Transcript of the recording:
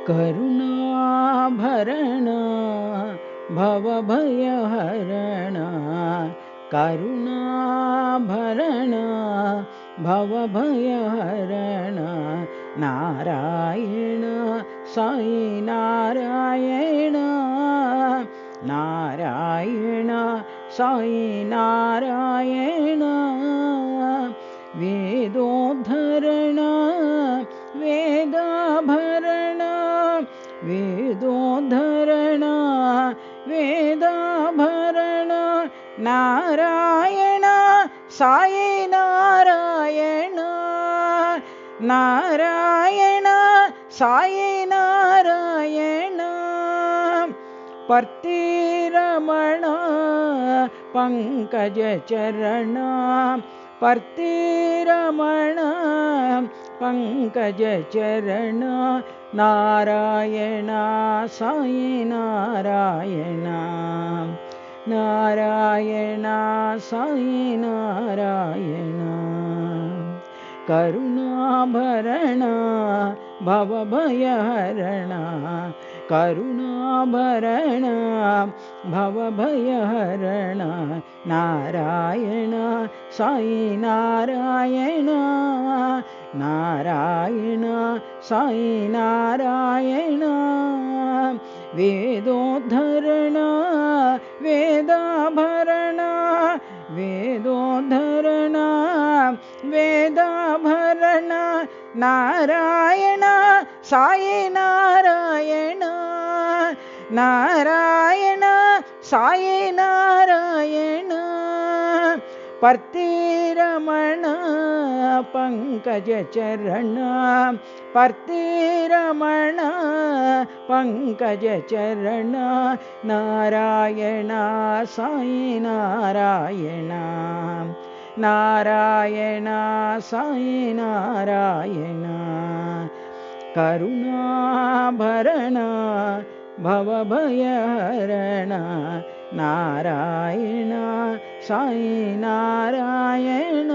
करुणाभरण भवभयहरण करुणाभरण भवभयहरण Narayan Sai Narayana Narayan Sai Narayana वेदोद्धरण वेदाभरण वेदोद्धरण वेदाभरण Narayan Sai Narayana Narayan Sai Narayana पर्तिरमण पंकजचरण पर्तिरमण पंकजचरण Narayan Sai Narayana Narayan Sai Narayana करुणाभरण भवभयहरण करुणाभरण भवभयहरण Narayan Sai Narayana Narayan Sai Narayana वेदोद्धरण वेदाभरण वेदोद्धरण वेदाभरण Narayan Sai Narayana Narayan Sai Narayana पर्तिरमण पंकजचरण पर्तिरमण पंकजचरण Narayan Sai Narayana Narayan Sai Narayana करुणाभरण भवभयहरण Narayan Sai Narayana.